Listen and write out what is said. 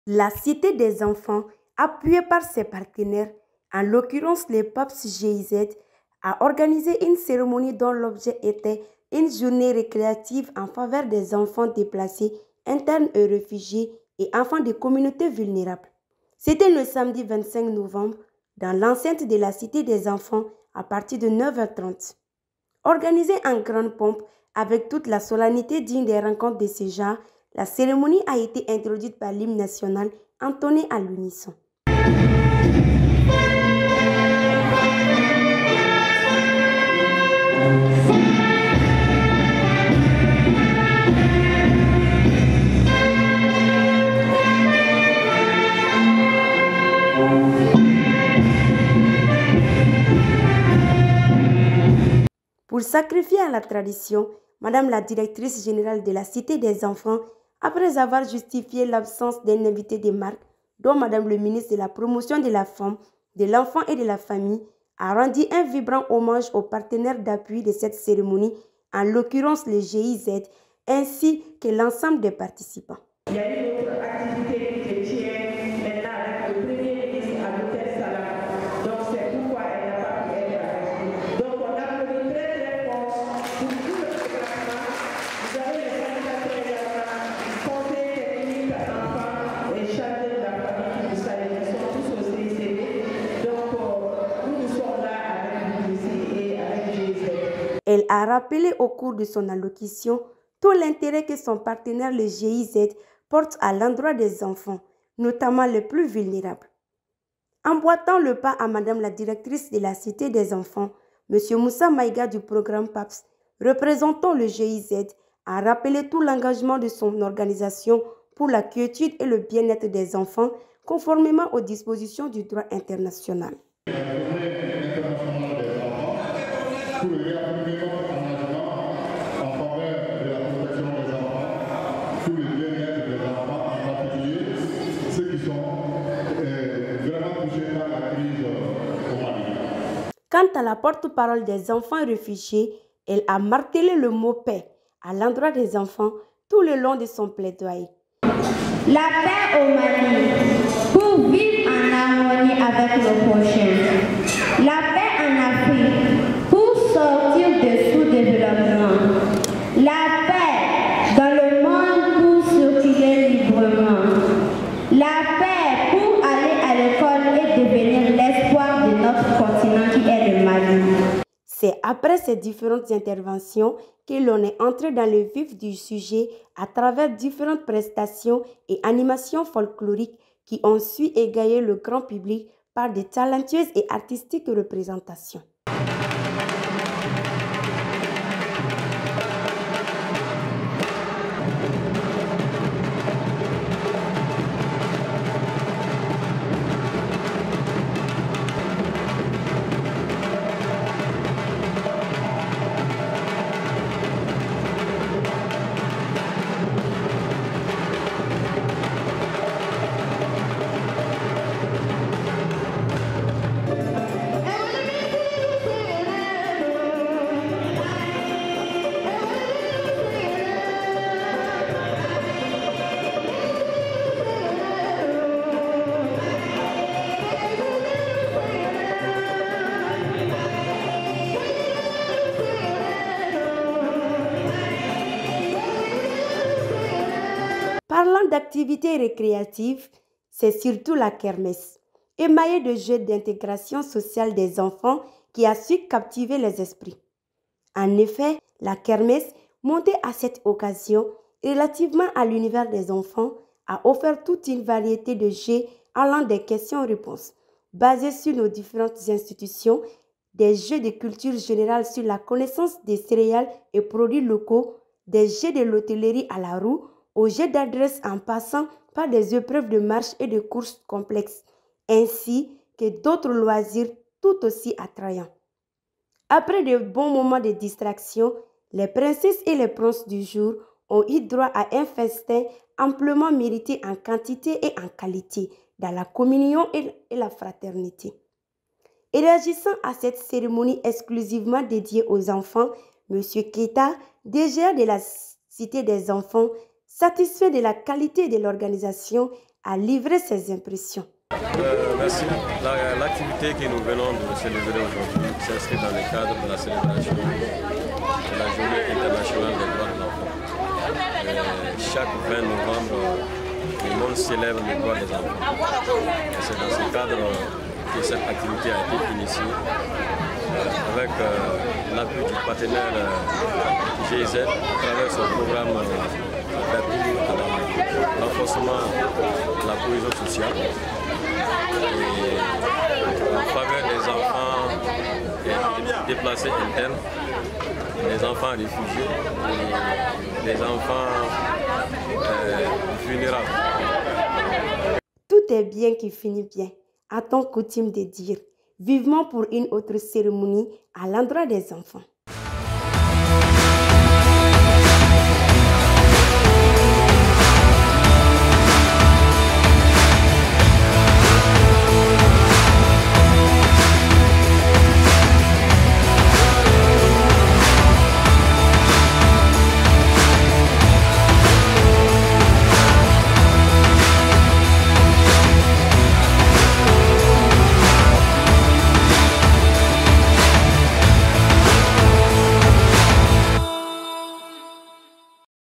La Cité des enfants, appuyée par ses partenaires, en l'occurrence les PAPS GIZ, a organisé une cérémonie dont l'objet était une journée récréative en faveur des enfants déplacés, internes et réfugiés et enfants des communautés vulnérables. C'était le samedi 25 novembre dans l'enceinte de la Cité des enfants à partir de 9h30. Organisée en grande pompe avec toute la solennité digne des rencontres de ce genre, la cérémonie a été introduite par l'hymne national entonné à l'unisson. Pour sacrifier à la tradition, Madame la directrice générale de la Cité des enfants, après avoir justifié l'absence d'un invité de marque, dont Madame le ministre de la Promotion de la Femme, de l'Enfant et de la Famille, a rendu un vibrant hommage aux partenaires d'appui de cette cérémonie, en l'occurrence les GIZ, ainsi que l'ensemble des participants. Il y a une autre activité qui tient maintenant avec le Premier ministre à l'hôtel Salam. Donc c'est pourquoi elle n'a pas pu être avec nous. Donc on applaudit très très fort pour tout le déplacement. Vous avez les animateurs également, conseils techniques, enfants et chargés de la famille qui vous saluent. Ils sont tous au CICD. Donc nous sommes là avec vous ici et avec GIZ. Elle a rappelé au cours de son allocution tout l'intérêt que son partenaire, le GIZ, porte à l'endroit des enfants, notamment les plus vulnérables. Emboîtant le pas à Madame la directrice de la Cité des enfants, M. Moussa Maïga du programme PAPS, représentant le GIZ, a rappelé tout l'engagement de son organisation pour la quiétude et le bien-être des enfants, conformément aux dispositions du droit international. Quant à la porte-parole des enfants réfugiés, elle a martelé le mot paix à l'endroit des enfants tout le long de son plaidoyer. La paix au Mali, pour vivre en harmonie avec le prochain. La paix en Afrique, pour sortir du sous-développement. La paix dans le monde pour circuler librement. La paix pour aller à l'école et devenir l'espoir de notre continent qui est le Mali. C'est après ces différentes interventions que l'on est entré dans le vif du sujet à travers différentes prestations et animations folkloriques qui ont su égayer le grand public par de talentueuses et artistiques représentations. Parlant d'activités récréatives, c'est surtout la kermesse, émaillée de jeux d'intégration sociale des enfants qui a su captiver les esprits. En effet, la kermesse, montée à cette occasion, relativement à l'univers des enfants, a offert toute une variété de jeux allant des questions-réponses, basés sur nos différentes institutions, des jeux de culture générale sur la connaissance des céréales et produits locaux, des jeux de l'hôtellerie à la roue, aux jeux d'adresse en passant par des épreuves de marche et de courses complexes, ainsi que d'autres loisirs tout aussi attrayants. Après de bons moments de distraction, les princesses et les princes du jour ont eu droit à un festin amplement mérité en quantité et en qualité, dans la communion et la fraternité. Et réagissant à cette cérémonie exclusivement dédiée aux enfants, M. Keita, DGA de la Cité des enfants, satisfait de la qualité de l'organisation, a livré ses impressions. Merci. L'activité que nous venons de célébrer aujourd'hui s'inscrit dans le cadre de la célébration de la Journée internationale des droits de l'enfant. Chaque 20 novembre, le monde célèbre les droits des enfants. C'est dans ce cadre que cette activité a été initiée avec l'appui du partenaire GIZ à travers son programme d'appui à renforcement de la cohésion sociale et en faveur des enfants déplacés internes, des enfants réfugiés et des enfants vulnérables. Tout est bien qui finit bien, a-t-on coutume de dire, vivement pour une autre cérémonie à l'endroit des enfants.